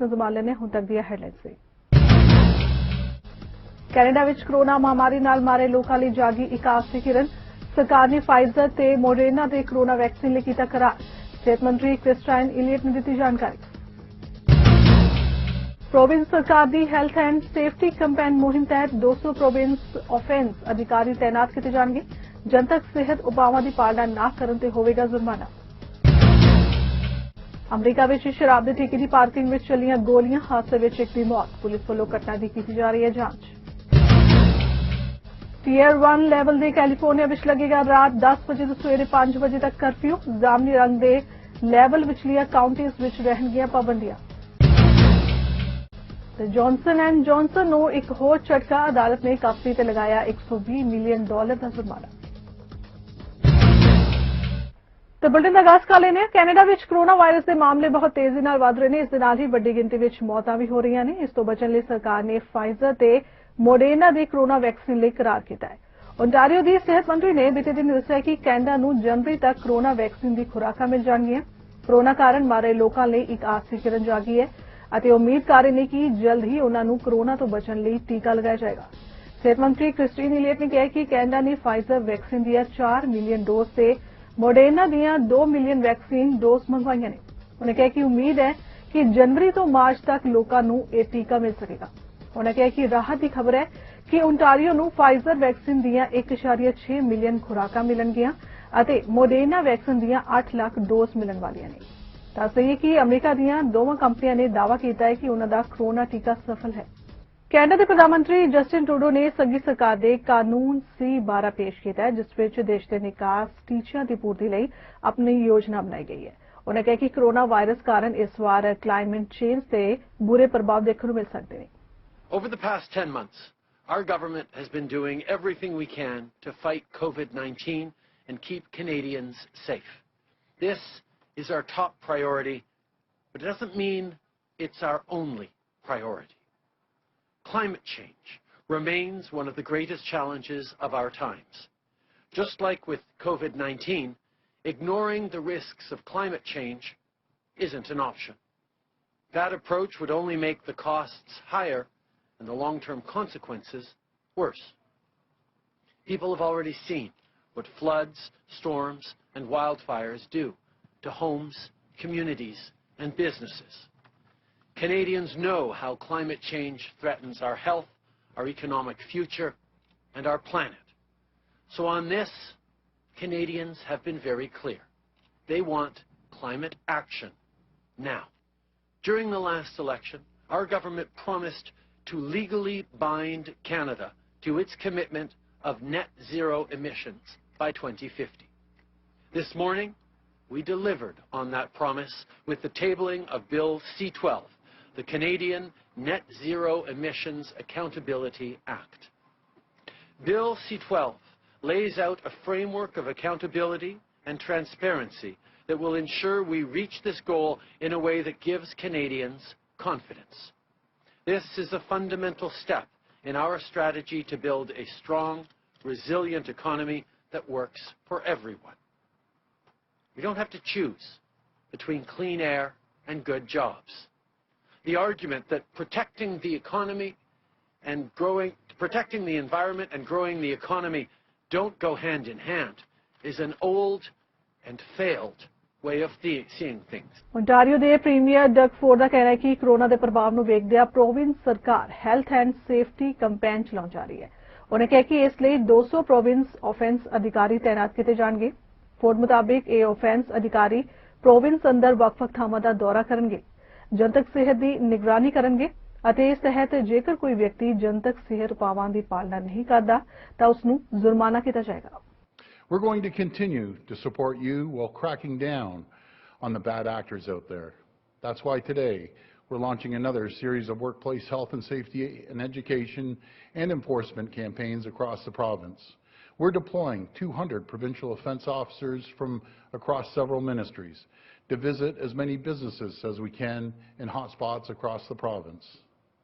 ਨਜ਼ਮਾਂ ਲੈਣੇ ਹੁਣ ਤੱਕ ਦੀਆਂ ਹੈਡਲਾਈਨਸ ਸੀ। ਕੈਨੇਡਾ ਵਿੱਚ ਕੋਰੋਨਾ ਮਹਾਮਾਰੀ ਨਾਲ ਮਾਰੇ ਲੋਕਾਂ ਲਈ ਜਾਗੀ ਇੱਕ ਆਸ ਦੀ ਕਿਰਨ। ਸਰਕਾਰ ਨੇ ਫਾਈਜ਼ਰ ਤੇ ਮੋਡਰਨਾ ਦੇ ਕੋਰੋਨਾ ਵੈਕਸੀਨ ਲਈ ਕੀਤਾ ਕਰਾਰ। ਸਿਹਤ ਮੰਤਰੀ ਕ੍ਰਿਸਟਾਈਨ ਇਲੀਅਟ ਨੇ ਦਿੱਤੀ ਜਾਣਕਾਰੀ। ਪ੍ਰੋਵਿੰਸ ਸਰਕਾਰ ਦੀ ਹੈਲਥ ਐਂਡ ਸੇਫਟੀ ਕੰਪੇਨ ਮੁਹਿੰਮ ਤਹਿਤ 200 ਪ੍ਰੋਵਿੰਸ ਆਫੈਂਸ ਅਧਿਕਾਰੀ ਤੈਨਾਤ ਕੀਤੇ ਜਾਣਗੇ। ਜਨਤਕ ਸਿਹਤ ਉਪਾਵਾਂ ਦੀ ਪਾਲਣਾ ਨਾ ਕਰਨ ਤੇ ਹੋਵੇਗਾ ਜੁਰਮਾਨਾ। ਅਮਰੀਕਾ ਵਿੱਚ ਸ਼ਰਾਬ ਦੇ ਠੇਕੇ ਦੀ ਪਾਰਕਿੰਗ ਵਿੱਚ ਚੱਲੀਆਂ ਗੋਲੀਆਂ, ਹਾਦਸੇ ਵਿੱਚ ਇੱਕ ਦੀ ਮੌਤ। ਪੁਲਿਸ ਵੱਲੋਂ ਘਟਨਾ ਦੀ ਕੀਤੀ ਜਾ ਰਹੀ ਹੈ ਜਾਂਚ। ਟੀਅਰ 1 ਲੈਵਲ ਦੇ ਕੈਲੀਫੋਰਨੀਆ ਵਿੱਚ ਲੱਗੇਗਾ ਰਾਤ 10 ਵਜੇ ਤੋਂ ਸਵੇਰੇ 5 ਵਜੇ ਤੱਕ ਕਰਫਿਊ। ਜਾਮਨੀ ਰੰਗ ਦੇ ਲੈਵਲ ਵਿਚਲੀਆਂ ਕਾਉਂਟੀਜ਼ ਵਿੱਚ ਰਹਿਣਗੀਆਂ ਪਾਬੰਦੀਆਂ। ਤੇ ਜੌਨਸਨ ਐਂਡ ਜੌਨਸਨ ਨੂੰ ਇੱਕ ਹੋਰ ਝਟਕਾ, ਅਦਾਲਤ ਨੇ ਕੰਪਨੀ ਤੇ ਲਗਾਇਆ $120 ਮਿਲੀਅਨ ਦਾ ਜੁਰਮਾਨਾ। ਤੇ ਬੁਲੇਟਿਨ ਦਾ ਆਗਾਜ਼ ਕਰ ਲੈਂਦੇ ਹਾਂ। ਕੈਨੇਡਾ ਵਿੱਚ ਕੋਰੋਨਾ ਵਾਇਰਸ ਦੇ ਮਾਮਲੇ ਬਹੁਤ ਤੇਜ਼ੀ ਨਾਲ ਵਧ ਰਹੇ ਨੇ। ਇਸ ਦੇ ਨਾਲ ਹੀ ਵੱਡੀ ਗਿਣਤੀ ਵਿੱਚ ਮੌਤਾਂ ਵੀ ਹੋ ਰਹੀਆਂ ਨੇ। ਇਸ ਤੋਂ ਬਚਣ ਲਈ ਸਰਕਾਰ ਨੇ ਫਾਈਜ਼ਰ ਤੇ ਮੋਡਰਨਾ ਦੇ ਕੋਰੋਨਾ ਵੈਕਸੀਨ ਲਈ ਕਰਾਰ ਕੀਤਾ ਹੈ। ਓਨਟਾਰੀਓ ਦੀ ਸਿਹਤ ਮੰਤਰੀ ਨੇ ਬੀਤੇ ਦਿਨ ਦੱਸਿਆ ਕਿ ਕੈਨੇਡਾ ਨੂੰ ਜਨਵਰੀ ਤੱਕ ਕੋਰੋਨਾ ਵੈਕਸੀਨ ਦੀ ਖੁਰਾਕਾਂ ਮਿਲ ਜਾਣਗੀਆਂ। ਕੋਰੋਨਾ ਕਾਰਨ ਮਾਰੇ ਲੋਕਾਂ ਲਈ ਇੱਕ ਆਸ ਦੀ ਕਿਰਨ ਜਾਗੀ ਹੈ ਅਤੇ ਉਮੀਦ ਕਰ ਰਹੇ ਨੇ ਕਿ ਜਲਦ ਹੀ ਉਨ੍ਹਾਂ ਨੂੰ ਕੋਰੋਨਾ ਤੋਂ ਬਚਣ ਲਈ ਟੀਕਾ ਲਗਾਇਆ ਜਾਏਗਾ। ਸਿਹਤ ਮੰਤਰੀ ਕ੍ਰਿਸਟਾਈਨ ਇਲੀਅਟ ਨੇ ਕਿਹਾ ਕਿ ਕੈਨੇਡਾ ਨੇ ਫਾਈਜ਼ਰ ਵੈਕਸੀਨ ਦੀਆਂ 4 ਮਿਲੀਅਨ ਡੋਜ਼ ਤੇ ਮੋਡਰਨਾ ਦੀਆਂ 2 ਮਿਲੀਅਨ ਵੈਕਸੀਨ ਡੋਜ਼ ਮੰਗਵਾਈਆਂ ਨੇ। ਉਨ੍ਹਾਂ ਕਿਹਾ ਕਿ ਉਮੀਦ ਹੈ ਕਿ ਜਨਵਰੀ ਤੋਂ ਮਾਰਚ ਤੱਕ ਲੋਕਾਂ ਨੂੰ ਇਹ ਟੀਕਾ ਮਿਲ ਸਕੇਗਾ। ਉਨ੍ਹਾਂ ਕਿਹਾ ਕਿ ਰਾਹਤ ਦੀ ਖਬਰ ਹੈ ਕਿ ਓਨਟਾਰੀਓ ਨੂੰ ਫਾਈਜ਼ਰ ਵੈਕਸੀਨ ਦੀਆਂ 1.6 ਮਿਲੀਅਨ ਖੁਰਾਕਾਂ ਮਿਲਣਗੀਆਂ ਅਤੇ ਮੋਡਰਨਾ ਵੈਕਸੀਨ ਦੀਆਂ 8 ਲੱਖ ਡੋਜ਼ ਮਿਲਣ ਵਾਲੀਆਂ ਨੇ। ਦੱਸ ਦਈਏ ਕਿ ਅਮਰੀਕਾ ਦੀਆਂ ਦੋਵਾਂ ਕੰਪਨੀਆਂ ਨੇ ਦਾਅਵਾ ਕੀਤਾ ਹੈ ਕਿ ਉਨ੍ਹਾਂ ਦਾ ਕੋਰੋਨਾ ਟੀਕਾ ਸਫਲ ਹੈ। ਕੈਨੇਡਾ ਦੇ ਪ੍ਰਧਾਨ ਮੰਤਰੀ ਜਸਟਿਨ ਟਰੂਡੋ ਨੇ ਸੰਘੀ ਸਰਕਾਰ ਦੇ ਕਾਨੂੰਨ C-12 ਪੇਸ਼ ਕੀਤਾ ਹੈ, ਜਿਸ ਵਿੱਚ ਦੇਸ਼ ਦੇ ਨਿਕਾਸ ਟੀਚਿਆਂ ਦੀ ਪੂਰਤੀ ਲਈ ਆਪਣੀ ਯੋਜਨਾ ਬਣਾਈ ਗਈ ਹੈ। ਉਨ੍ਹਾਂ ਕਿਹਾ ਕਿ ਕੋਰੋਨਾ ਵਾਇਰਸ ਕਾਰਨ ਇਸ ਵਾਰ ਕਲਾਈਮੇਟ ਚੇਂਜ ਤੇ ਬੁਰੇ ਪ੍ਰਭਾਵ ਦੇਖਣ ਨੂੰ ਮਿਲ ਸਕਦੇ ਨੇ। Over the past 10 months, our government has been doing everything we can to fight COVID-19 and keep Canadians safe. This is our top priority, but it doesn't mean it's our only priority. Climate change remains one of the greatest challenges of our times. Just like with COVID-19, ignoring the risks of climate change isn't an option. That approach would only make the costs higher and the long-term consequences worse. People have already seen what floods, storms, and wildfires do to homes, communities, and businesses. Canadians know how climate change threatens our health, our economic future, and our planet. So on this, Canadians have been very clear. They want climate action now. During the last election, our government promised to legally bind Canada to its commitment of net zero emissions by 2050. This morning, we delivered on that promise with the tabling of Bill C-12, the Canadian Net Zero Emissions Accountability Act. Bill C-12 lays out a framework of accountability and transparency that will ensure we reach this goal in a way that gives Canadians confidence. This is a fundamental step in our strategy to build a strong, resilient economy that works for everyone. We don't have to choose between clean air and good jobs. The argument that protecting the economy and protecting the environment and growing the economy don't go hand in hand is an old and failed way of seeing things. Ontario ਦੇ premier Doug Ford ਦਾ ਕਹਿਣਾ ਹੈ ਕਿ corona ਦੇ ਪ੍ਰਭਾਵ ਨੂੰ ਵੇਖਦਿਆਂ province ਸਰਕਾਰ health and safety campaign ਚਲਾਉਣ ਜਾ ਰਹੀ ਹੈ। ਉਨ੍ਹਾਂ ਕਿਹਾ ਕਿ ਇਸ ਲਈ 200 ਪ੍ਰੋਵਿੰਸ ਆਫੈਂਸ ਅਧਿਕਾਰੀ ਤੈਨਾਤ ਕੀਤੇ ਜਾਣਗੇ। ਫੋਰਡ ਮੁਤਾਬਿਕ ਇਹ ਆਫੈਂਸ ਅਧਿਕਾਰੀ ਪ੍ਰੋਵਿੰਸ ਅੰਦਰ ਵੱਖ-ਵੱਖ ਥਾਵਾਂ ਦਾ ਦੌਰਾ ਕਰਨਗੇ, ਜਨਤਕ ਸਿਹਤ ਦੀ ਨਿਗਰਾਨੀ ਕਰਨਗੇ ਅਤੇ ਇਸ ਤਹਿਤ ਜੇਕਰ ਕੋਈ ਵਿਅਕਤੀ ਜਨਤਕ ਸਿਹਤ ਉਪਾਵਾਂ ਦੀ ਪਾਲਣਾ ਨਹੀਂ ਕਰਦਾ ਤਾਂ ਉਸ ਨੂੰ ਜੁਰਮਾਨਾ ਕੀਤਾ ਜਾਏਗਾ। We're going to continue to support you while cracking down on the bad actors out there. That's why today we're launching another series of workplace health and safety and education and enforcement campaigns across the province. We're deploying 200 provincial offence officers from across several ministries to visit as many businesses as we can in hotspots across the province.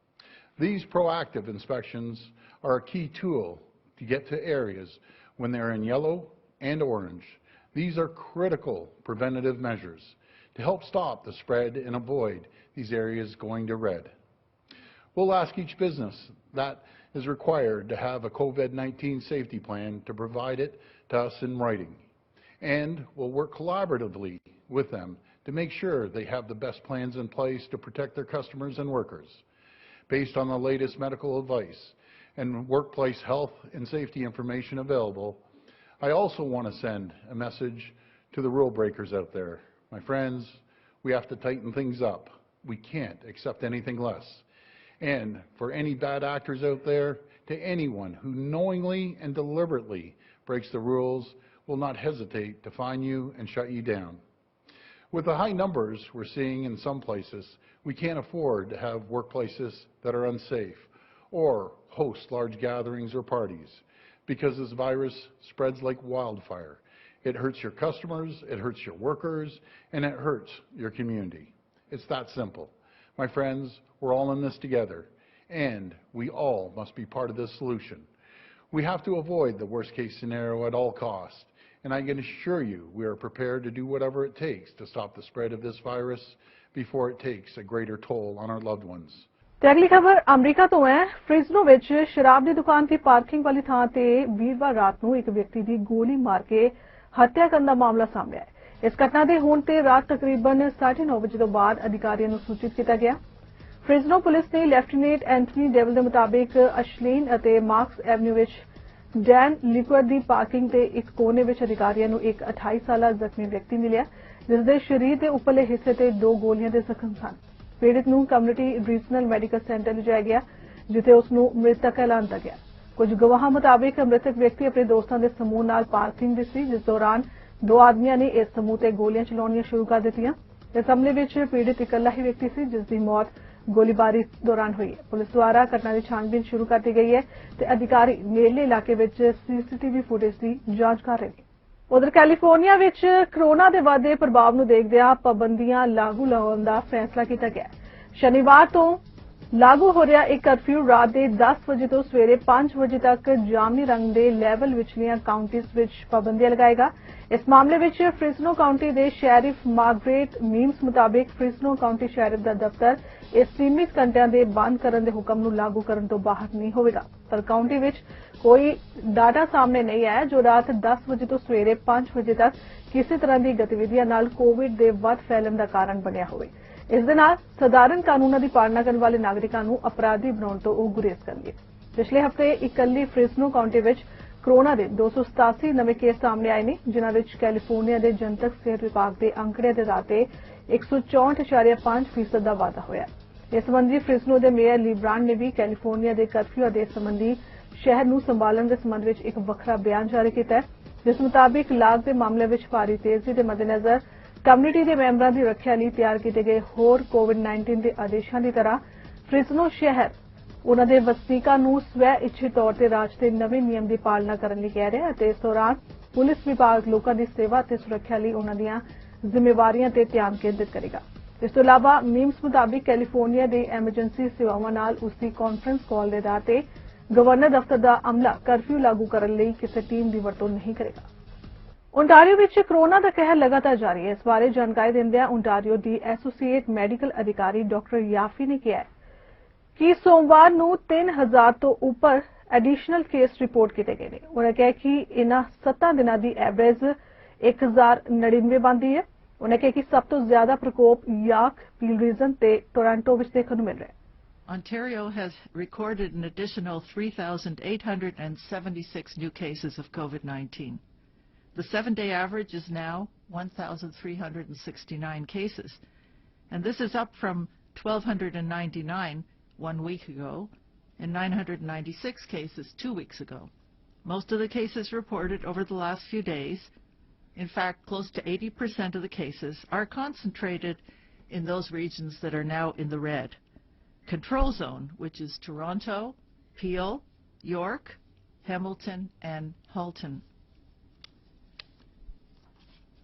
These proactive inspections are a key tool to get to areas when they're in yellow and orange. These are critical preventative measures to help stop the spread and avoid these areas going to red. We'll ask each business that is required to have a COVID-19 safety plan to provide it to us in writing. And we'll work collaboratively with them to make sure they have the best plans in place to protect their customers and workers. Based on the latest medical advice and workplace health and safety information available, I also want to send a message to the rule breakers out there. My friends, we have to tighten things up. We can't accept anything less. And for any bad actors out there, to anyone who knowingly and deliberately breaks the rules, will not hesitate to fine you and shut you down. With the high numbers we're seeing in some places, we can't afford to have workplaces that are unsafe or host large gatherings or parties, because this virus spreads like wildfire. It hurts your customers, it hurts your workers, and it hurts your community. It's that simple. My friends, we're all in this together, and we all must be part of this solution. We have to avoid the worst-case scenario at all costs, and I can assure you we are prepared to do whatever it takes to stop the spread of this virus before it takes a greater toll on our loved ones. ਤੇ ਅਗਲੀ ਖਬਰ America ਤੋਂ ਹੈ। Fresno ਵਿੱਚ ਸ਼ਰਾਬ ਦੀ ਦੁਕਾਨ ਦੀ parking ਵਾਲੀ ਥਾਂ ਤੇ ਵੀਰਵਾਰ ਰਾਤ ਨੂੰ ਇੱਕ ਵਿਅਕਤੀ ਦੀ ਗੋਲੀ ਮਾਰ ਕੇ ਹੱਤਿਆ ਕਰਨ ਦਾ ਮਾਮਲਾ ਸਾਹਮਣੇ ਆਇਆ। ਇਸ ਘਟਨਾ ਦੇ ਹੋਣ ਤੇ ਰਾਤ ਤਕਰੀਬਨ 9:30 ਵਜੇ ਤੋਂ ਬਾਅਦ ਅਧਿਕਾਰੀਆਂ ਨੂੰ ਸੂਚਿਤ ਕੀਤਾ ਗਿਆ। ਫ੍ਰਿਜ਼ਨੋ ਪੁਲਿਸ ਨੇ ਲੈਫਟੀਨੈਂਟ ਐਂਥਨੀ ਡੇਵਲ ਦੇ ਮੁਤਾਬਿਕ ਅਸ਼ਲੀਨ ਅਤੇ ਮਾਰਕਸ ਐਵਨਿਊ ਵਿੱਚ ਡੈਨ ਲਿਕਵਰ ਦੀ ਪਾਰਕਿੰਗ ਤੇ ਇੱਕ ਕੋਨੇ ਵਿੱਚ ਅਧਿਕਾਰੀਆਂ ਨੂੰ ਇੱਕ 28 ਸਾਲਾ ਜ਼ਖਮੀ ਵਿਅਕਤੀ ਮਿਲਿਆ, ਜਿਸ ਦੇ ਸਰੀਰ ਦੇ ਉੱਪਰਲੇ ਹਿੱਸੇ ਤੇ 2 ਗੋਲੀਆਂ ਦੇ ਜ਼ਖਮ ਸਨ। ਪੀੜਤ ਨੂੰ ਕਮਿਊਨਿਟੀ ਰੀਜਨਲ ਮੈਡੀਕਲ ਸੈਂਟਰ ਲਿਜਾਇਆ ਗਿਆ, ਜਿੱਥੇ ਉਸ ਨੂੰ ਮ੍ਰਿਤਕ ਐਲਾਨ ਕੀਤਾ ਗਿਆ। ਕੁਝ ਗਵਾਹਾਂ ਮੁਤਾਬਿਕ ਮ੍ਰਿਤਕ ਵਿਅਕਤੀ ਆਪਣੇ ਦੋਸਤਾਂ ਦੇ ਸਮੂਹ ਨਾਲ ਪਾਰਕਿੰਗ ਵਿੱਚ ਸੀ, ਜਿਸ ਦੌਰਾਨ 2 ਆਦਮੀਆਂ ਨੇ ਇਸ ਸਮੂਹ ਤੇ ਗੋਲੀਆਂ ਚਲਾਉਣੀਆਂ ਸ਼ੁਰੂ ਕਰ ਦਿੱਤੀਆਂ। ਇਸ ਹਮਲੇ ਵਿੱਚ ਪੀੜਤ ਇਕੱਲਾ ਹੀ ਵਿਅਕਤੀ ਸੀ, ਜਿਸ ਦੀ ਮੌਤ ਗੋਲੀਬਾਰੀ ਦੌਰਾਨ ਹੋਈ ਹੈ। ਪੁਲਿਸ ਦੁਆਰਾ ਘਟਨਾ ਦੀ ਛਾਣਬੀਨ ਸ਼ੁਰੂ ਕਰ ਦਿੱਤੀ ਗਈ ਹੈ ਤੇ ਅਧਿਕਾਰੀ ਨੇੜਲੇ ਇਲਾਕੇ ਵਿੱਚ ਸੀਸੀਟੀਵੀ ਫੁਟੇਜ ਦੀ ਜਾਂਚ ਕਰ ਰਹੇ ਨੇ। ਉਧਰ ਕੈਲੀਫੋਰਨੀਆ ਵਿੱਚ ਕੋਰੋਨਾ ਦੇ ਵਧਦੇ ਪ੍ਰਭਾਵ ਨੂੰ ਦੇਖਦਿਆਂ ਪਾਬੰਦੀਆਂ ਲਾਗੂ ਲਾਉਣ ਦਾ ਫੈਸਲਾ ਕੀਤਾ ਗਿਆ। ਸ਼ਨੀਵਾਰ ਤੋਂ ਲਾਗੂ ਹੋ ਰਿਹਾ ਇਹ ਕਰਫਿਊ ਰਾਤ ਦੇ 10 ਵਜੇ ਤੋਂ ਸਵੇਰੇ 5 ਵਜੇ ਤੱਕ ਜਾਮਨੀ ਰੰਗ ਦੇ ਲੈਵਲ ਵਿਚਲੀਆਂ ਕਾਉਂਟੀਜ਼ ਵਿੱਚ ਪਾਬੰਦੀਆਂ ਲਗਾਏਗਾ। ਇਸ ਮਾਮਲੇ ਵਿੱਚ ਫ੍ਰਿਜ਼ਨੋ ਕਾਉਂਟੀ ਦੇ ਸ਼ੈਰਿਫ ਮਾਰਗਰੇਟ ਮੀਮਸ ਮੁਤਾਬਿਕ ਫ੍ਰਿਜ਼ਨੋ ਕਾਉਂਟੀ ਸ਼ੈਰਿਫ ਦਾ ਦਫ਼ਤਰ ਇਸ ਸੀਮਿਤ ਘੰਟਿਆਂ ਦੇ ਬੰਦ ਕਰਨ ਦੇ ਹੁਕਮ ਨੂੰ ਲਾਗੂ ਕਰਨ ਤੋਂ ਬਾਹਰ ਨਹੀਂ ਹੋਵੇਗਾ। ਪਰ ਕਾਉਂਟੀ ਵਿੱਚ ਕੋਈ ਡਾਟਾ ਸਾਹਮਣੇ ਨਹੀਂ ਆਇਆ ਜੋ ਰਾਤ 10 ਵਜੇ ਤੋਂ ਸਵੇਰੇ 5 ਵਜੇ ਤੱਕ ਕਿਸੇ ਤਰ੍ਹਾਂ ਦੀ ਗਤੀਵਿਧੀਆਂ ਨਾਲ ਕੋਵਿਡ ਦੇ ਵੱਧ ਫੈਲਣ ਦਾ ਕਾਰਨ ਬਣਿਆ ਹੋਵੇ। ਇਸ ਦੇ ਨਾਲ ਸਧਾਰਨ ਕਾਨੂੰਨਾਂ ਦੀ ਪਾਲਣਾ ਕਰਨ ਵਾਲੇ ਨਾਗਰਿਕਾਂ ਨੂੰ ਅਪਰਾਧੀ ਬਣਾਉਣ ਤੋਂ ਉਹ ਗੁਰੇਜ਼ ਕਰਨਗੇ। ਪਿਛਲੇ ਹਫ਼ਤੇ ਇਕੱਲੀ ਫ੍ਰਿਜ਼ਨੋ ਕਾਉਂਟੀ ਵਿੱਚ ਕੋਰੋਨਾ ਦੇ 287 ਨਵੇਂ ਕੇਸ ਸਾਹਮਣੇ ਆਏ ਨੇ, ਜਿਨ੍ਹਾਂ ਵਿੱਚ ਕੈਲੀਫੋਰਨੀਆ ਦੇ ਜਨਤਕ ਸਿਹਤ ਵਿਭਾਗ ਦੇ ਅੰਕੜਿਆਂ ਦੇ ਆਧਾਰ ਤੇ 164.5% ਦਾ ਵਾਧਾ ਹੋਇਆ। ਇਸ ਸੰਬੰਧੀ ਫ੍ਰਿਜ਼ਨੋ ਦੇ ਮੇਅਰ ਲੀ ਬ੍ਰਾਂਡ ਨੇ ਵੀ ਕੈਲੀਫੋਰਨੀਆ ਦੇ ਕਰਫਿਊ ਆਦੇਸ਼ ਸੰਬੰਧੀ ਸ਼ਹਿਰ ਨੂੰ ਸੰਭਾਲਣ ਦੇ ਸੰਬੰਧ ਵਿੱਚ ਇੱਕ ਵੱਖਰਾ ਬਿਆਨ ਜਾਰੀ ਕੀਤਾ ਹੈ, ਜਿਸ ਮੁਤਾਬਿਕ ਲਾਗ ਦੇ ਮਾਮਲੇ ਵਿੱਚ ਭਾਰੀ ਤੇਜ਼ੀ ਦੇ ਮੱਦੇਨਜ਼ਰ ਕਮਿਊਨਿਟੀ ਦੇ ਮੈਂਬਰਾਂ ਦੀ ਰੱਖਿਆ ਲਈ ਤਿਆਰ ਕੀਤੇ ਗਏ ਹੋਰ ਕੋਵਿਡ-19 ਦੇ ਆਦੇਸ਼ਾਂ ਦੀ ਤਰ੍ਹਾਂ ਫ੍ਰਿਜ਼ਨੋ ਸ਼ਹਿਰ ਉਨ੍ਹਾਂ ਦੇ ਵਸਨੀਕਾਂ ਨੂੰ ਸਵੈ ਇੱਛਿਤ ਤੌਰ ਤੇ ਰਾਜ ਦੇ ਨਵੇਂ ਨਿਯਮ ਦੀ ਪਾਲਣਾ ਕਰਨ ਲਈ ਕਹਿ ਰਿਹਾ ਹੈ ਅਤੇ ਇਸ ਦੌਰਾਨ ਪੁਲਿਸ ਵਿਭਾਗ ਲੋਕਾਂ ਦੀ ਸੇਵਾ ਅਤੇ ਸੁਰੱਖਿਆ ਲਈ ਉਨ੍ਹਾਂ ਦੀਆਂ ਜ਼ਿੰਮੇਵਾਰੀਆਂ ਤੇ ਧਿਆਨ ਕੇਂਦਰਿਤ ਕਰੇਗਾ। ਇਸ ਤੋਂ ਇਲਾਵਾ ਮੀਮਸ ਮੁਤਾਬਿਕ ਕੈਲੀਫੋਰਨੀਆ ਦੇ ਐਮਰਜੈਂਸੀ ਸੇਵਾਵਾਂ ਨਾਲ ਉਸ ਦੀ ਕਾਨਫਰੰਸ ਕਾਲ ਦੇ ਆਧਾਰ ਤੇ ਗਵਰਨਰ ਦਫ਼ਤਰ ਦਾ ਅਮਲਾ ਕਰਫਿਊ ਲਾਗੂ ਕਰਨ ਲਈ ਕਿਸੇ ਟੀਮ ਦੀ ਵਰਤੋਂ ਨਹੀਂ ਕਰੇਗਾ। ਓਨਟਾਰੀਓ ਵਿੱਚ ਕੋਰੋਨਾ ਦਾ ਕਹਿਰ ਲਗਾਤਾਰ ਜਾਰੀ ਹੈ। ਇਸ ਬਾਰੇ ਜਾਣਕਾਰੀ ਦਿੰਦਿਆਂ ਓਨਟਾਰੀਓ ਦੀ ਐਸੋਸੀਏਟ ਮੈਡੀਕਲ ਅਧਿਕਾਰੀ ਡਾਕਟਰ ਯਾਫੀ ਨੇ ਕਿਹਾ ਕਿ ਸੋਮਵਾਰ ਨੂੰ 3000 ਤੋਂ ਉੱਪਰ ਐਡੀਸ਼ਨਲ ਕੇਸ ਰਿਪੋਰਟ ਕੀਤੇ ਗਏ ਨੇ। ਉਨ੍ਹਾਂ ਕਿਹਾ ਕਿ ਇਨ੍ਹਾਂ 7 ਦਿਨਾਂ ਦੀ ਐਵਰੇਜ 1099 ਬਣਦੀ ਹੈ। ਉਨ੍ਹਾਂ ਕਿਹਾ ਕਿ ਸਭ ਤੋਂ ਜ਼ਿਆਦਾ ਪ੍ਰਕੋਪ ਯਾਰਕ, ਪੀਲ ਰੀਜਨ ਤੇ ਟੋਰਾਂਟੋ ਵਿੱਚ ਦੇਖਣ ਨੂੰ ਮਿਲ ਰਿਹਾ ਹੈ। Ontario has recorded an additional 3,876 new cases of COVID-19. The 7-day average is now 1,369 cases, and this is up from 1,299 1 week ago and 996 cases 2 weeks ago. Most of the cases reported over the last few days, in fact, close to 80% of the cases, are concentrated in those regions that are now in the red. Control zone, which is Toronto, Peel, York, Hamilton, and Halton.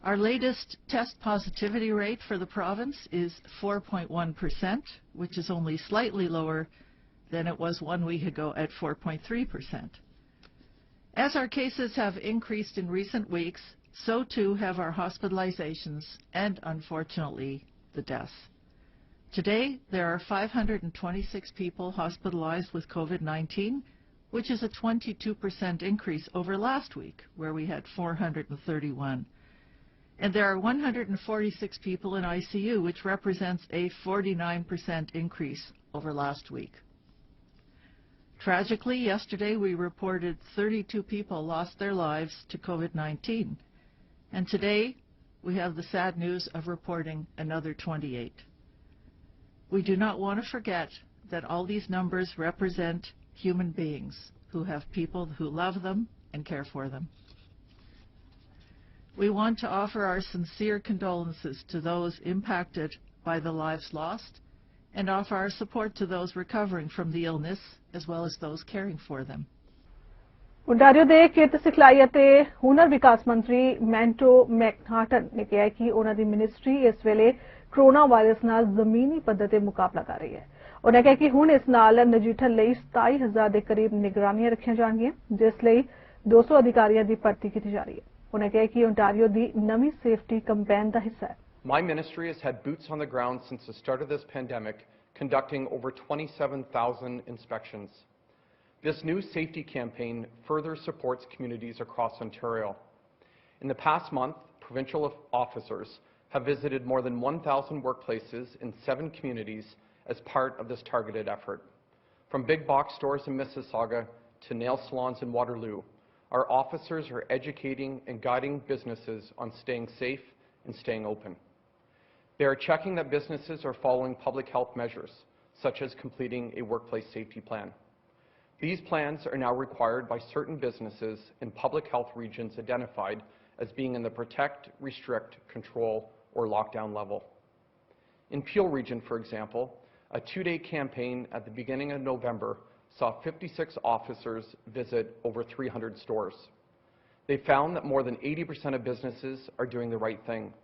Our latest test positivity rate for the province is 4.1%, which is only slightly lower than it was 1 week ago at 4.3%. As our cases have increased in recent weeks, So too have our hospitalizations and, unfortunately, the deaths. Today, there are 526 people hospitalized with COVID-19, which is a 22% increase over last week, where we had 431. And there are 146 people in ICU, which represents a 49% increase over last week. Tragically, yesterday we reported 32 people lost their lives to COVID-19. And today, we have the sad news of reporting another 28. We do not want to forget that all these numbers represent human beings who have people who love them and care for them. We want to offer our sincere condolences to those impacted by the lives lost and offer our support to those recovering from the illness as well as those caring for them. Ontario ਦੇ ਕਿਰਤ ਸਿਖਲਾਈ ਅਤੇ ਹੁਨਰ ਵਿਕਾਸ ਮੰਤਰੀ ਮੈਂਟੋ ਮੈਕਨਾਟਨ ਨੇ ਕਿਹਾ ਕਿ ਉਹਨਾਂ ਦੀ ਮਿਨਿਸਟਰੀ ਇਸ ਵੇਲੇ ਕੋਰੋਨਾ ਵਾਇਰਸ ਨਾਲ ਜ਼ਮੀਨੀ ਪੱਧਰ ਤੇ ਮੁਕਾਬਲਾ ਕਰ ਰਹੀ ਹੈ। ਉਹਨਾਂ ਕਿਹਾ ਕਿ ਹੁਣ ਇਸ ਨਾਲ ਨਜਿੱਠਣ ਲਈ 27000 ਦੇ ਕਰੀਬ ਨਿਗਰਾਨੀਆਂ ਰੱਖੀਆਂ ਜਾਣਗੀਆਂ, ਜਿਸ ਲਈ 200 ਅਧਿਕਾਰੀਆਂ ਦੀ ਭਰਤੀ ਕੀਤੀ ਜਾ ਰਹੀ ਹੈ। ਉਹਨਾਂ ਕਿਹਾ ਕਿ ओंटारियो ਦੀ ਨਵੀਂ ਸੇਫਟੀ ਕੈਂਪੇਨ ਦਾ ਹਿੱਸਾ ਹੈ। My ministry has had boots on the ground since the start of this pandemic, conducting over 27,000 inspections. This new safety campaign further supports communities across Ontario. In the past month, provincial officers have visited more than 1,000 workplaces in 7 communities as part of this targeted effort. From big box stores in Mississauga to nail salons in Waterloo, our officers are educating and guiding businesses on staying safe and staying open. They are checking that businesses are following public health measures, such as completing a workplace safety plan. These plans are now required by certain businesses in public health regions identified as being in the protect, restrict, control, or lockdown level. In Peel region, for example, a 2-day campaign at the beginning of November saw 56 officers visit over 300 stores. They found that more than 80% of businesses are doing the right thing,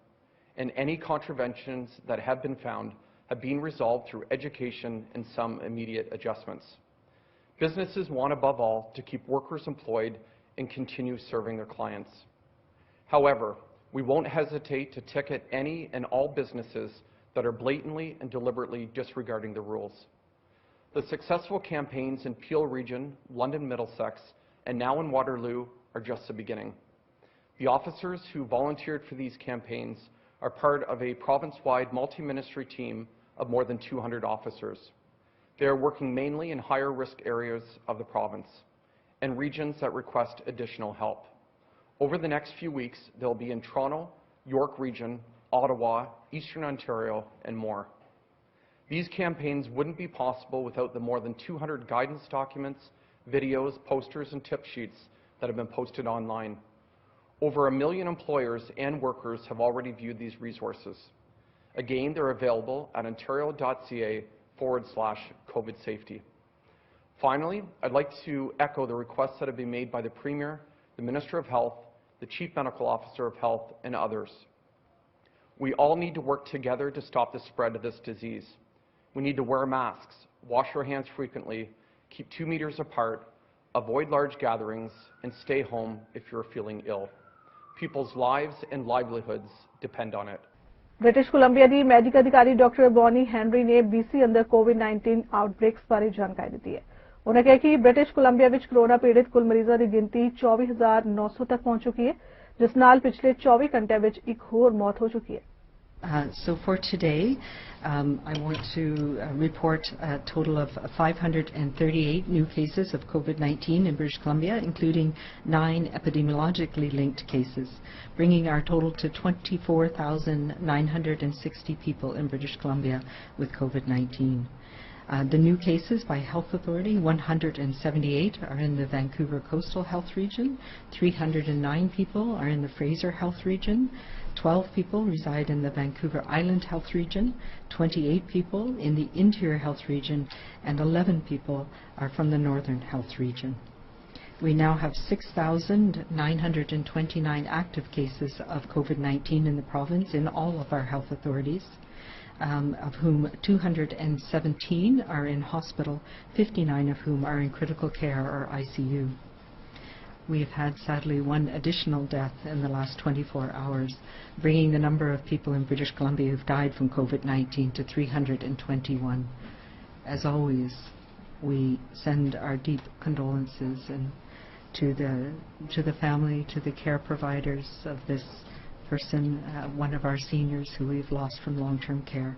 and any contraventions that have been found have been resolved through education and some immediate adjustments. Businesses want, above all, to keep workers employed and continue serving their clients. However, we won't hesitate to ticket any and all businesses that are blatantly and deliberately disregarding the rules. The successful campaigns in Peel region, London Middlesex, and now in Waterloo are just the beginning. The officers who volunteered for these campaigns are part of a province-wide multi-ministry team of more than 200 officers. They are working mainly in higher risk areas of the province and regions that request additional help. Over the next few weeks, they'll be in Toronto, York Region, Ottawa, Eastern Ontario, and more. These campaigns wouldn't be possible without the more than 200 guidance documents, videos, posters, and tip sheets that have been posted online. Over 1 million employers and workers have already viewed these resources. Again, they're available at ontario.ca/COVID safety. Finally, I'd like to echo the requests that have been made by the Premier, the Minister of Health, the Chief Medical Officer of Health, and others. We all need to work together to stop the spread of this disease. We need to wear masks, wash our hands frequently, keep 2 meters apart, avoid large gatherings, and stay home if you're feeling ill. People's lives and livelihoods depend on it. British Columbia the medical ਅਧਿਕਾਰੀ doctor Bonnie Henry ਨੇ BC ਅੰਦਰ ਕੋਵਿਡ-19 ਆਊਟਬ੍ਰੇਕਸ ਬਾਰੇ ਜਾਣਕਾਰੀ ਦਿੱਤੀ ਹੈ। ਉਹਨਾਂ ਕਿਹਾ ਕਿ ਬ੍ਰਿਟਿਸ਼ ਕੋਲੰਬੀਆ ਵਿੱਚ ਕੋਰੋਨਾ ਪੀੜਿਤ ਕੁੱਲ ਮਰੀਜ਼ਾਂ ਦੀ ਗਿਣਤੀ 24900 ਤੱਕ ਪਹੁੰਚ ਚੁੱਕੀ ਹੈ, ਜਿਸ ਨਾਲ ਪਿਛਲੇ 24 ਘੰਟਿਆਂ ਵਿੱਚ ਇੱਕ ਹੋਰ ਮੌਤ ਹੋ ਚੁੱਕੀ ਹੈ। So for today, I want to report a total of 538 new cases of COVID-19 in British Columbia, including 9 epidemiologically linked cases, bringing our total to 24,960 people in British Columbia with COVID-19. The new cases by health authority, 178 are in the Vancouver Coastal Health Region, 309 people are in the Fraser Health Region, 12 people reside in the Vancouver Island Health Region, 28 people in the Interior Health Region, and 11 people are from the Northern Health Region. We now have 6,929 active cases of COVID-19 in the province in all of our health authorities. Of whom 217 are in hospital, 59 of whom are in critical care or ICU. We have had, sadly, one additional death in the last 24 hours, bringing the number of people in British Columbia who've died from COVID-19 to 321. As always, we send our deep condolences and to the family, to the care providers of this person, one of our seniors who we've lost from long-term care.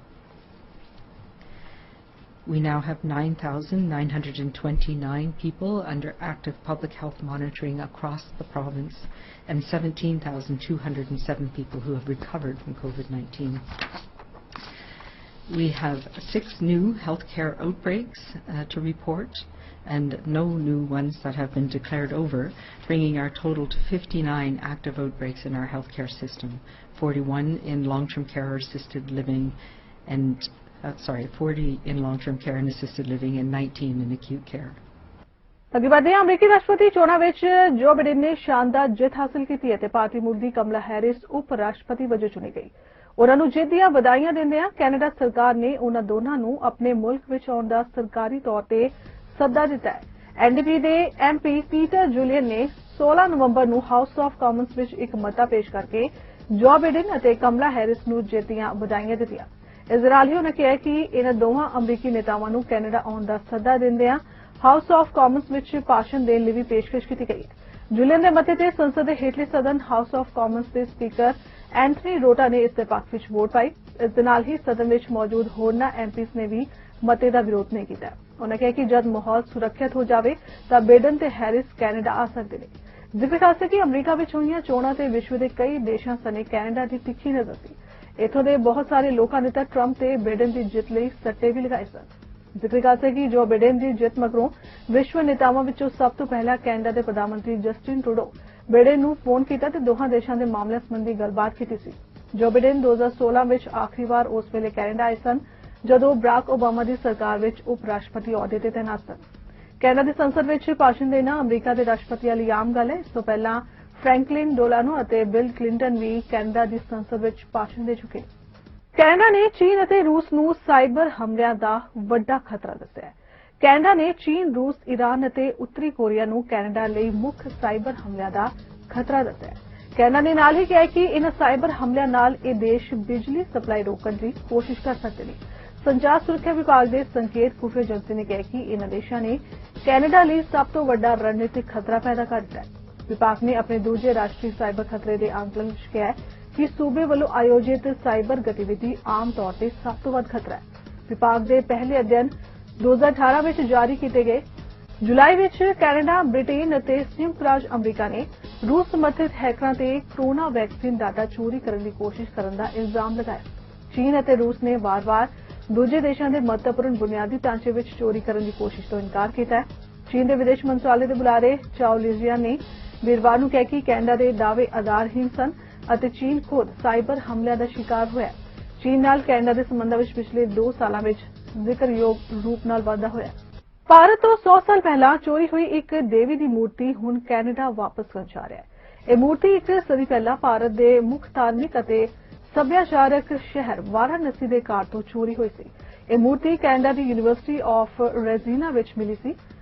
We now have 9,929 people under active public health monitoring across the province and 17,207 people who have recovered from COVID-19. We have 6 new healthcare outbreaks to report and no new ones that have been declared over, bringing our total to 59 active outbreaks in our healthcare system, 41 in long-term care or assisted living and 40 in long-term care and assisted living and 19 in acute care. ਅੱਗੇ ਵਧਦੇ ਹਾਂ। ਅਮਰੀਕੀ ਰਾਸ਼ਟਰਪਤੀ ਚੋਣਾਂ ਵਿੱਚ ਜੋ ਬਿਡਨ ਨੇ ਸ਼ਾਨਦਾਰ ਜਿੱਤ ਹਾਸਲ ਕੀਤੀ ਅਤੇ ਭਾਰਤੀ ਮੂਲ ਦੀ ਕਮਲਾ ਹੈਰਿਸ ਉਪ ਰਾਸ਼ਟਰਪਤੀ ਵਜੋਂ ਚੁਣੀ ਗਈ। ਉਹਨਾਂ ਨੂੰ ਜਿੱਤ ਦੀਆਂ ਵਧਾਈਆਂ ਦਿੰਦਿਆਂ ਕੈਨੇਡਾ ਸਰਕਾਰ ਨੇ ਉਹਨਾਂ ਦੋਨਾਂ ਨੂੰ ਆਪਣੇ ਮੁਲਕ ਵਿੱਚ ਆਉਣ ਦਾ ਸਰਕਾਰੀ ਤੌਰ ਤੇ ਸੱਦਾ ਦਿੱਤਾ ਹੈ। ਐਨਡੀਪੀ ਦੇ ਐਮਪੀ ਪੀਟਰ ਜੂਲੀਅਨ ਨੇ 16 ਨਵੰਬਰ ਨੂੰ ਹਾਊਸ ਆਫ ਕਾਮਨਸ ਵਿੱਚ ਇੱਕ ਮਤਾ ਪੇਸ਼ ਕਰਕੇ ਜੋ ਬਿਡਨ ਅਤੇ ਕਮਲਾ ਹੈਰਿਸ ਨੂੰ ਜਿੱਤ ਦੀਆਂ ਵਧਾਈਆਂ ਦਿੱਤੀਆਂ। ਇਸ ਦੌਰਾਨ ਹੀ ਉਹਨਾਂ ਕਿਹਾ ਕਿ ਇਹਨਾਂ ਦੋਹਾਂ ਅਮਰੀਕੀ ਨੇਤਾਵਾਂ ਨੂੰ ਕੈਨੇਡਾ ਆਉਣ ਦਾ ਸੱਦਾ ਦਿੰਦਿਆਂ ਹਾਊਸ ਆਫ ਕਾਮਨਸ ਵਿੱਚ ਭਾਸ਼ਣ ਦੇਣ ਲਈ ਵੀ ਪੇਸ਼ਕਸ਼ ਕੀਤੀ ਗਈ ਹੈ। ਜੂਲੀਅਨ ਦੇ ਮਤੇ ਤੇ ਸੰਸਦ ਦੇ ਹੇਠਲੇ ਸਦਨ ਹਾਊਸ ਆਫ ਕਾਮਨਸ ਦੇ ਸਪੀਕਰ ਐਂਥਨੀ ਰੋਟਾ ਨੇ ਇਸ ਦੇ ਪੱਖ ਵਿੱਚ ਵੋਟ ਪਾਈ। ਇਸ ਦੇ ਨਾਲ ਹੀ ਸਦਨ ਵਿੱਚ ਮੌਜੂਦ ਹੋਰਨਾਂ ਐਮਪੀਜ਼ ਨੇ ਵੀ ਮਤੇ ਦਾ ਵਿਰੋਧ ਨਹੀਂ ਕੀਤਾ। ਉਹਨਾਂ ਕਿਹਾ ਕਿ ਜਦ ਮਾਹੌਲ ਸੁਰੱਖਿਅਤ ਹੋ ਜਾਵੇ ਤਾਂ ਬਿਡਨ ਤੇ ਹੈਰਿਸ ਕੈਨੇਡਾ ਆ ਸਕਦੇ ਨੇ। ਜ਼ਿਕਰ ਖਾਸ ਹੈ ਕਿ ਅਮਰੀਕਾ ਵਿੱਚ ਹੋਈਆਂ ਚੋਣਾਂ ਤੇ ਵਿਸ਼ਵ ਦੇ ਕਈ ਦੇਸ਼ਾਂ ਸਣੇ ਕੈਨੇਡਾ ਦੀ ਤਿੱਖੀ ਨਜ਼ਰ ਸੀ। ਇੱਥੋਂ ਦੇ ਬਹੁਤ ਸਾਰੇ ਲੋਕਾਂ ਨੇ ਤਾਂ ਟਰੰਪ ਤੇ ਬਿਡਨ ਦੀ ਜਿੱਤ ਲਈ ਸੱਟੇ ਵੀ ਲਗਾਏ ਸਨ। ਜ਼ਿਕਰ ਖਾਸ ਹੈ ਕਿ ਜੋ ਬਿਡਨ ਦੀ ਜਿੱਤ ਮਗਰੋਂ ਵਿਸ਼ਵ ਨੇਤਾਵਾਂ ਵਿੱਚੋਂ ਸਭ ਤੋਂ ਪਹਿਲਾਂ ਕੈਨੇਡਾ ਦੇ ਪ੍ਰਧਾਨ ਮੰਤਰੀ ਜਸਟਿਨ ਟਰੂਡੋ ਬਿਡਨ ਨੂੰ ਫੋਨ ਕੀਤਾ ਤੇ ਦੋਹਾਂ ਦੇਸ਼ਾਂ ਦੇ ਮਾਮਲਿਆਂ ਸੰਬੰਧੀ ਗੱਲਬਾਤ ਕੀਤੀ ਸੀ। ਜੋ ਬਿਡਨ 2016 ਵਿੱਚ ਆਖਰੀ ਵਾਰ ਉਸ ਵੇਲੇ ਕੈਨੇਡਾ ਆਏ ਸਨ ਜਦੋਂ ਬਰਾਕ ਓਬਾਮਾ ਦੀ ਸਰਕਾਰ ਵਿੱਚ ਉਪ ਰਾਸ਼ਟਰਪਤੀ ਅਹੁਦੇ ਤੇ ਤੈਨਾਤ ਸਨ। ਕੈਨੇਡਾ ਦੀ ਸੰਸਦ ਵਿੱਚ ਭਾਸ਼ਣ ਦੇਣਾ ਅਮਰੀਕਾ ਦੇ ਰਾਸ਼ਟਰਪਤੀਆਂ ਲਈ ਆਮ ਗੱਲ ਹੈ। ਇਸ ਤੋਂ ਪਹਿਲਾਂ ਫ੍ਰੈਂਕਲਿਨ ਡੋਲਾਨੋ ਅਤੇ ਬਿਲ ਕਲਿੰਟਨ ਵੀ ਕੈਨੇਡਾ ਦੀ ਸੰਸਦ ਵਿੱਚ ਭਾਸ਼ਣ ਦੇ ਚੁੱਕੇ। ਕੈਨੇਡਾ ਨੇ ਚੀਨ ਅਤੇ ਰੂਸ ਨੂੰ ਸਾਈਬਰ ਹਮਲਿਆਂ ਦਾ ਵੱਡਾ ਖਤਰਾ ਦੱਸਿਆ ਹੈ। ਕੈਨੇਡਾ ਨੇ ਚੀਨ, ਰੂਸ, ਈਰਾਨ ਅਤੇ ਉੱਤਰੀ ਕੋਰੀਆ ਨੂੰ ਕੈਨੇਡਾ ਲਈ ਮੁੱਖ ਸਾਈਬਰ ਹਮਲਿਆਂ ਦਾ ਖਤਰਾ ਦੱਸਿਆ ਹੈ। ਕੈਨੇਡਾ ਨੇ ਨਾਲ ਹੀ ਕਿਹਾ ਕਿ ਇਨ੍ਹਾਂ ਸਾਈਬਰ ਹਮਲਿਆਂ ਨਾਲ ਇਹ ਦੇਸ਼ ਬਿਜਲੀ ਸਪਲਾਈ ਰੋਕਣ ਦੀ ਕੋਸ਼ਿਸ਼ ਕਰ ਸਕਦੇ ਨੇ। ਸੰਚਾਰ ਸੁਰੱਖਿਆ ਵਿਭਾਗ ਦੇ ਸੰਕੇਤ ਖੁਫੀਆ ਏਜੰਸੀ ਨੇ ਕਿਹਾ ਕਿ ਇਨ੍ਹਾਂ ਦੇਸ਼ਾਂ ਨੇ ਕੈਨੇਡਾ ਲਈ ਸਭ ਤੋਂ ਵੱਡਾ ਰਣਨੀਤਿਕ ਖਤਰਾ ਪੈਦਾ ਕਰ ਦਿੱਤਾ ਹੈ। ਵਿਭਾਗ ਨੇ ਆਪਣੇ ਦੂਜੇ ਰਾਸ਼ਟਰੀ ਸਾਈਬਰ ਖਤਰੇ ਦੇ ਅੰਕਲਨ ਵਿੱਚ ਕਿਹਾ ਕਿ ਸੂਬੇ ਵੱਲੋਂ ਆਯੋਜਿਤ ਸਾਈਬਰ ਗਤੀਵਿਧੀ ਆਮ ਤੌਰ ਤੇ ਸਭ ਤੋਂ ਵੱਧ ਖਤਰਾ ਹੈ। ਵਿਭਾਗ ਦੇ ਪਹਿਲੇ ਅਧਿਐਨ 2018 ਵਿੱਚ ਜਾਰੀ ਕੀਤੇ ਗਏ। ਜੁਲਾਈ ਵਿੱਚ ਕੈਨੇਡਾ, ਬ੍ਰਿਟੇਨ ਅਤੇ ਸੰਯੁਕਤ ਰਾਜ ਅਮਰੀਕਾ ਨੇ ਰੂਸ ਸਮਰਥਿਤ ਹੈਕਰਾਂ ਤੇ ਕੋਰੋਨਾ ਵੈਕਸੀਨ ਡਾਟਾ ਚੋਰੀ ਕਰਨ ਦੀ ਕੋਸ਼ਿਸ਼ ਕਰਨ ਦਾ ਇਲਜ਼ਾਮ ਲਗਾਇਆ। ਚੀਨ ਅਤੇ ਰੂਸ ਨੇ ਵਾਰ-ਵਾਰ ਦੂਜੇ ਦੇਸ਼ਾਂ ਦੇ ਮਹੱਤਵਪੂਰਨ ਬੁਨਿਆਦੀ ਢਾਂਚੇ ਵਿੱਚ ਚੋਰੀ ਕਰਨ ਦੀ ਕੋਸ਼ਿਸ਼ ਤੋਂ ਇਨਕਾਰ ਕੀਤਾ ਹੈ। ਚੀਨ ਦੇ ਵਿਦੇਸ਼ ਮੰਤਰਾਲੇ ਦੇ ਬੁਲਾਰੇ ਚਾਓ ਲਿਜੀਆ ਨੇ ਵੀਰਵਾਰ ਨੂੰ ਕਿਹਾ ਕਿ ਕੈਨੇਡਾ ਦੇ ਦਾਅਵੇ ਆਧਾਰਹੀਣ ਸਨ ਅਤੇ ਚੀਨ ਖੁਦ ਸਾਈਬਰ ਹਮਲਿਆਂ ਦਾ ਸ਼ਿਕਾਰ ਹੋਇਆ। ਚੀਨ ਨਾਲ ਕੈਨੇਡਾ ਦੇ ਸੰਬੰਧਾਂ ਵਿੱਚ ਪਿਛਲੇ 2 ਸਾਲਾਂ ਵਿੱਚ ਜ਼ਿਕਰਯੋਗ ਰੂਪ ਨਾਲ ਵਾਧਾ ਹੋਇਆ। ਭਾਰਤ ਤੋਂ 100 ਸਾਲ ਪਹਿਲਾਂ ਚੋਰੀ ਹੋਈ ਇੱਕ ਦੇਵੀ ਦੀ ਮੂਰਤੀ ਹੁਣ ਕੈਨੇਡਾ ਵਾਪਸ ਪਹੁੰਚਾ ਰਿਹਾ ਹੈ। ਇਹ ਮੂਰਤੀ ਇੱਕ ਸਦੀ ਪਹਿਲਾਂ ਭਾਰਤ ਦੇ ਮੁੱਖ ਧਾਰਮਿਕ ਅਤੇ ਸੱਭਿਆਚਾਰਕ ਸ਼ਹਿਰ ਵਾਰਾਣਸੀ ਦੇ ਘਾਟ ਤੋਂ ਚੋਰੀ ਹੋਈ ਸੀ। ਇਹ ਮੂਰਤੀ ਕੈਨੇਡਾ ਦੀ ਯੂਨੀਵਰਸਿਟੀ ਆਫ ਰੈਜ਼ੀਨਾ ਵਿੱਚ ਮਿਲੀ ਸੀ।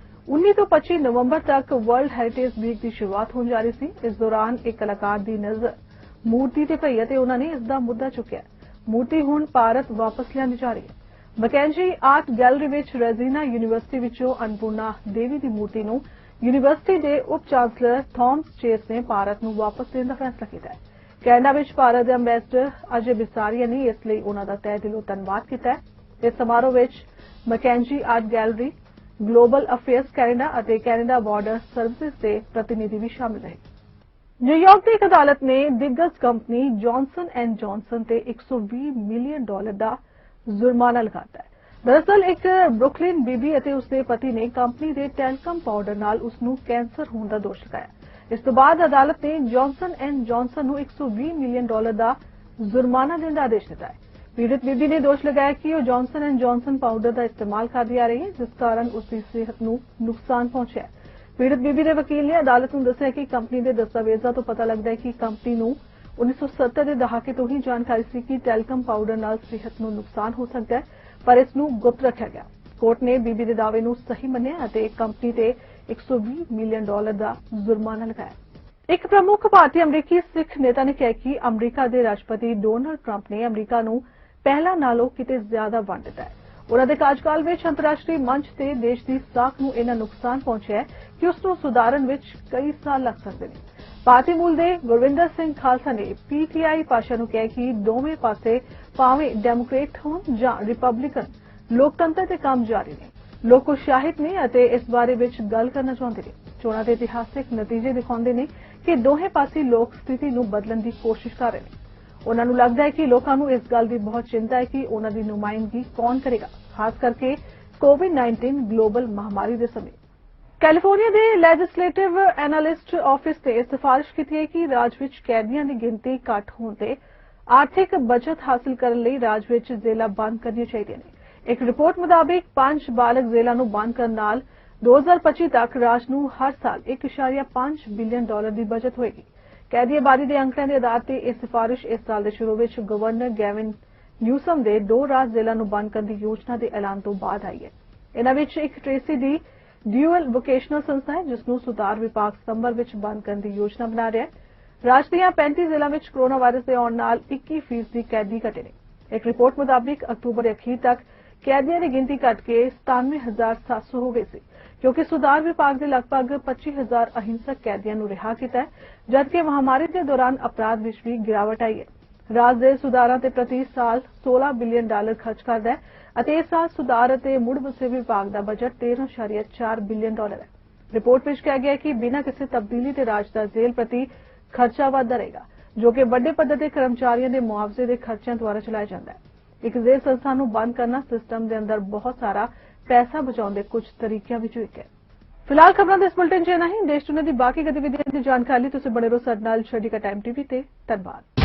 19 ਤੋਂ 25 ਨਵੰਬਰ ਤੱਕ ਵਰਲਡ ਹੈਰੀਟੇਜ ਵੀਕ ਦੀ ਸ਼ੁਰੂਆਤ ਹੋਣ ਜਾ ਰਹੀ ਸੀ। ਇਸ ਦੌਰਾਨ ਇੱਕ ਕਲਾਕਾਰ ਦੀ ਨਜ਼ਰ ਮੂਰਤੀ ਤੇ ਪਈ ਅਤੇ ਉਹਨਾਂ ਨੇ ਇਸ ਦਾ ਮੁੱਦਾ ਚੁੱਕਿਆ। ਮੂਰਤੀ ਹੁਣ ਭਾਰਤ ਵਾਪਸ ਲਿਆਂਦੀ ਜਾ ਰਹੀ ਹੈ। ਮੈਕੈਂਜੀ ਆਰਟ ਗੈਲਰੀ ਵਿੱਚ ਰੈਜ਼ੀਨਾ ਯੂਨੀਵਰਸਿਟੀ ਵਿੱਚੋਂ ਅੰਨਪੂਰਨਾ ਦੇਵੀ ਦੀ ਮੂਰਤੀ ਨੂੰ ਯੂਨੀਵਰਸਿਟੀ ਦੇ ਉਪ ਚਾਂਸਲਰ ਥਾਮਸ ਚੇਸ ਨੇ ਭਾਰਤ ਨੂੰ ਵਾਪਸ ਦੇਣ ਦਾ ਫੈਸਲਾ ਕੀਤਾ ਹੈ। ਕੈਨੇਡਾ ਵਿੱਚ ਭਾਰਤ ਦੇ ਅੰਬੈਸਡਰ ਅਜੇ ਬਿਸਾਰੀਆ ਨੇ ਇਸ ਲਈ ਉਹਨਾਂ ਦਾ ਤਹਿ ਦਿਲੋਂ ਧੰਨਵਾਦ ਕੀਤਾ ਹੈ। ਇਸ ਸਮਾਰੋਹ ਵਿੱਚ MacKenzie art gallery, global affairs Canada ਅਤੇ ਕੈਨੇਡਾ ਬਾਰਡਰ ਸਰਵਿਸਿਜ਼ ਦੇ ਪ੍ਰਤੀਨਿਧੀ ਵੀ ਸ਼ਾਮਿਲ ਰਹੇ। ਨਿਊਯਾਰਕ ਦੀ ਇੱਕ ਅਦਾਲਤ ਨੇ ਦਿੱਗਜ ਕੰਪਨੀ ਜੌਨਸਨ ਐਂਡ ਜੌਨਸਨ ਤੇ $120 ਮਿਲੀਅਨ ਦਾ ਜੁਰਮਾਨਾ ਲਗਾਤਾ ਹੈ। ਦਰਅਸਲ ਇੱਕ ਬਰੁਕਲਿਨ ਬੀਬੀ ਅਤੇ ਉਸਦੇ ਪਤੀ ਨੇ ਕੰਪਨੀ ਦੇ ਟੈਲਕਮ ਪਾਊਡਰ ਨਾਲ ਉਸ ਨੂੰ ਕੈਂਸਰ ਹੋਣ ਦਾ ਦੋਸ਼ ਲਗਾਇਆ। ਇਸ ਤੋਂ ਬਾਅਦ ਅਦਾਲਤ ਨੇ ਜੌਨਸਨ ਐਂਡ ਜੌਨਸਨ ਨੂੰ $120 ਮਿਲੀਅਨ ਦਾ ਜੁਰਮਾਨਾ ਦੇਣ ਦਾ ਆਦੇਸ਼ ਦਿੱਤਾ ਹੈ। ਪੀੜਤ ਬੀਬੀ ਨੇ ਦੋਸ਼ ਲਗਾਇਆ ਕਿ ਉਹ ਜੌਨਸਨ ਐਂਡ ਜੌਨਸਨ ਪਾਊਡਰ ਦਾ ਇਸਤੇਮਾਲ ਕਰਦੀ ਆ ਰਹੀ ਹੈ, ਜਿਸ ਕਾਰਨ ਉਸ ਦੀ ਸਿਹਤ ਨੂੰ ਨੁਕਸਾਨ ਪਹੁੰਚਿਆ ਹੈ। ਪੀੜਤ ਬੀਬੀ ਦੇ ਵਕੀਲ ਨੇ ਅਦਾਲਤ ਨੂੰ ਦੱਸਿਆ ਕਿ ਕੰਪਨੀ ਦੇ ਦਸਤਾਵੇਜ਼ਾਂ ਤੋਂ ਪਤਾ ਲੱਗਦਾ ਹੈ ਕਿ ਕੰਪਨੀ ਨੂੰ 1970 ਦੇ ਦਹਾਕੇ ਤੋਂ ਹੀ ਜਾਣਕਾਰੀ ਸੀ ਕਿ ਟੈਲਕਮ ਪਾਊਡਰ ਨਾਲ ਸਿਹਤ ਨੂੰ ਨੁਕਸਾਨ ਹੋ ਸਕਦਾ ਹੈ, ਪਰ ਇਸ ਨੂੰ ਗੁਪਤ ਰੱਖਿਆ ਗਿਆ। ਕੋਰਟ ਨੇ ਬੀਬੀ ਦੇ ਦਾਅਵੇ ਨੂੰ ਸਹੀ ਮੰਨਿਆ ਅਤੇ ਕੰਪਨੀ ਤੇ $120 ਮਿਲੀਅਨ ਦਾ ਜੁਰਮਾਨਾ ਲਗਾਇਆ। ਇੱਕ ਪ੍ਰਮੁੱਖ ਭਾਰਤੀ ਅਮਰੀਕੀ ਸਿੱਖ ਨੇਤਾ ਨੇ ਕਿਹਾ ਕਿ ਅਮਰੀਕਾ ਦੇ ਰਾਸ਼ਟਰਪਤੀ ਡੋਨਾਲਡ ਟਰੰਪ ਨੇ ਅਮਰੀਕਾ ਨੂੰ ਪਹਿਲਾਂ ਨਾਲੋਂ ਕਿਤੇ ਜ਼ਿਆਦਾ ਵੰਡ ਦਿੱਤਾ ਹੈ। ਉਹਨਾਂ ਦੇ ਕਾਰਜਕਾਲ ਵਿੱਚ ਅੰਤਰਰਾਸ਼ਟਰੀ ਮੰਚ ਤੇ ਦੇਸ਼ ਦੀ ਸਾਖ ਨੂੰ ਇੰਨਾ ਨੁਕਸਾਨ ਪਹੁੰਚਿਆ ਹੈ ਕਿ ਉਸ ਨੂੰ ਸੁਧਾਰਨ ਵਿੱਚ ਕਈ ਸਾਲ ਲੱਗ ਸਕਦੇ ਨੇ। ਭਾਰਤੀ ਮੂਲ ਦੇ ਗੁਰਵਿੰਦਰ ਸਿੰਘ ਖਾਲਸਾ ਨੇ ਪੀਟੀਆਈ ਭਾਸ਼ਾ ਨੂੰ ਕਿਹਾ ਕਿ ਦੋਵੇਂ ਪਾਸੇ ਭਾਵੇਂ ਡੈਮੋਕ੍ਰੇਟ ਹੋਣ ਜਾਂ ਰਿਪਬਲਿਕਨ ਲੋਕਤੰਤਰ ਦੇ ਕੰਮ ਜਾਰੀ ਨੇ। ਲੋਕ ਉਤਸ਼ਾਹਿਤ ਨੇ ਅਤੇ ਇਸ ਬਾਰੇ ਵਿੱਚ ਗੱਲ ਕਰਨਾ ਚਾਹੁੰਦੇ ਨੇ। ਚੋਣਾਂ ਦੇ ਇਤਿਹਾਸਿਕ ਨਤੀਜੇ ਦਿਖਾਉਂਦੇ ਨੇ ਕਿ ਦੋਹੇ ਪਾਸੇ ਲੋਕ ਸਥਿਤੀ ਨੂੰ ਬਦਲਣ ਦੀ ਕੋਸ਼ਿਸ਼ ਕਰ ਰਹੇ ਨੇ। ਉਹਨਾਂ ਨੂੰ ਲੱਗਦਾ ਹੈ ਕਿ ਲੋਕਾਂ ਨੂੰ ਇਸ ਗੱਲ ਦੀ ਬਹੁਤ ਚਿੰਤਾ ਹੈ ਕਿ ਉਹਨਾਂ ਦੀ ਨੁਮਾਇੰਦਗੀ ਕੌਣ ਕਰੇਗਾ, ਖਾਸ ਕਰਕੇ ਕੋਵਿਡ-19 ਗਲੋਬਲ ਮਹਾਮਾਰੀ ਦੇ ਸਮੇਂ। ਕੈਲੀਫੋਰਨੀਆ ਦੇ ਲੈਜਿਸਲੇਟਿਵ ਐਨਾਲਿਸਟ ਆਫਿਸ ਨੇ ਸਿਫਾਰਿਸ਼ ਕੀਤੀ ਹੈ ਕਿ ਰਾਜ ਵਿੱਚ ਕੈਦੀਆਂ ਦੀ ਗਿਣਤੀ ਘੱਟ ਹੋਣ ਤੇ ਆਰਥਿਕ ਬਚਤ ਹਾਸਲ ਕਰਨ ਲਈ ਰਾਜ ਵਿੱਚ ਜੇਲ੍ਹਾਂ ਬੰਦ ਕਰਨੀਆਂ ਚਾਹੀਦੀਆਂ ਨੇ। ਇੱਕ ਰਿਪੋਰਟ ਮੁਤਾਬਿਕ 5 ਬਾਲਗ ਜੇਲ੍ਹਾਂ ਨੂੰ ਬੰਦ ਕਰਨ ਨਾਲ 2025 ਤੱਕ ਰਾਜ ਨੂੰ ਹਰ ਸਾਲ $1.5 ਬਿਲੀਅਨ ਦੀ ਬਚਤ ਹੋਏਗੀ। ਕੈਦੀ ਆਬਾਦੀ ਦੇ ਅੰਕੜਿਆਂ ਦੇ ਆਧਾਰ ਤੇ ਇਹ ਸਿਫਾਰਿਸ਼ ਇਸ ਸਾਲ ਦੇ ਸ਼ੁਰੂ ਵਿੱਚ ਗਵਰਨਰ ਗੈਵਿਨ ਨਿਊਸਮ ਦੇ 2 ਰਾਜ ਜੇਲ੍ਹਾਂ ਨੂੰ ਬੰਦ ਕਰਨ ਦੀ ਯੋਜਨਾ ਦੇ ਐਲਾਨ ਤੋਂ ਬਾਅਦ ਆਈ ਹੈ। ਇਹਨਾਂ ਵਿੱਚ ਇੱਕ ਟ੍ਰੇਸੀ ਦੀ ਡਿਊਅਲ ਵੋਕੇਸ਼ਨਲ ਸੰਸਥਾ ਹੈ, ਜਿਸ ਨੂੰ ਸੁਧਾਰ ਵਿਭਾਗ ਸਤੰਬਰ ਵਿੱਚ ਬੰਦ ਕਰਨ ਦੀ ਯੋਜਨਾ ਬਣਾ ਰਿਹਾ ਹੈ। ਰਾਜ ਦੀਆਂ 35 ਜ਼ਿਲ੍ਹਿਆਂ ਵਿੱਚ ਕੋਰੋਨਾ ਵਾਇਰਸ ਦੇ ਆਉਣ ਨਾਲ 21% ਕੈਦੀ ਘਟੇ ਨੇ। ਇੱਕ ਰਿਪੋਰਟ ਮੁਤਾਬਿਕ ਅਕਤੂਬਰ ਦੇ ਅਖੀਰ ਤੱਕ ਕੈਦੀਆਂ ਦੀ ਗਿਣਤੀ ਘਟ ਕੇ 97,700 ਹੋ ਗਈ ਸੀ, ਕਿਉਂਕਿ ਸੁਧਾਰ ਵਿਭਾਗ ਦੇ ਲਗਭਗ 25,000 ਅਹਿੰਸਕ ਕੈਦੀਆਂ ਨੂੰ ਰਿਹਾ ਕੀਤਾ ਹੈ, ਜਦਕਿ ਮਹਾਮਾਰੀ ਦੇ ਦੌਰਾਨ ਅਪਰਾਧ ਵਿੱਚ ਵੀ ਗਿਰਾਵਟ ਆਈ ਹੈ। ਰਾਜ ਦੇ ਸੁਧਾਰਾਂ ਤੇ ਪ੍ਰਤੀ ਸਾਲ $16 ਬਿਲੀਅਨ ਖਰਚ ਕਰਦਾ ਹੈ ਅਤੇ ਇਸ ਸਾਲ ਸੁਧਾਰ ਅਤੇ ਮੁੜ ਵਸੇਬੇ ਵਿਭਾਗ ਦਾ ਬਜਟ $13.4 ਬਿਲੀਅਨ ਹੈ। ਰਿਪੋਰਟ ਵਿੱਚ ਕਿਹਾ ਗਿਆ ਹੈ ਕਿ ਬਿਨਾਂ ਕਿਸੇ ਤਬਦੀਲੀ ਦੇ ਰਾਜ ਦਾ ਜੇਲ੍ਹ ਪ੍ਰਤੀ ਖਰਚਾ ਵਧਦਾ ਰਹੇਗਾ, ਜੋ ਕਿ ਵੱਡੇ ਪੱਧਰ ਤੇ ਕਰਮਚਾਰੀਆਂ ਦੇ ਮੁਆਵਜ਼ੇ ਦੇ ਖਰਚਿਆਂ ਦੁਆਰਾ ਚਲਾਇਆ ਜਾਂਦਾ ਹੈ। ਇੱਕ ਜੇਲ੍ਹ ਸੰਸਥਾ ਨੂੰ ਬੰਦ ਕਰਨਾ ਸਿਸਟਮ ਦੇ ਅੰਦਰ ਬਹੁਤ ਸਾਰਾ ਪੈਸਾ ਬਚਾਉਣ ਦੇ ਕੁਝ ਤਰੀਕਿਆਂ ਵਿੱਚੋਂ ਇੱਕ ਹੈ। ਫਿਲਹਾਲ ਖਬਰਾਂ ਦੇ ਇਸ ਬੁਲੇਟਿਨ 'ਚ ਇਨਾ ਹੀ। ਦੇਸ਼ ਦੁਨੀਆ ਦੀ ਬਾਕੀ ਗਤੀਵਿਧੀਆਂ ਦੀ ਜਾਣਕਾਰੀ ਲਈ ਤੁਸੀਂ ਬਣੇ ਰਹੋ ਸਾਡੇ ਨਾਲ ਚੜ੍ਹਦੀਕਲਾ ਟਾਈਮ ਟੀਵੀ ਤੇ। ਧੰਨਵਾਦ।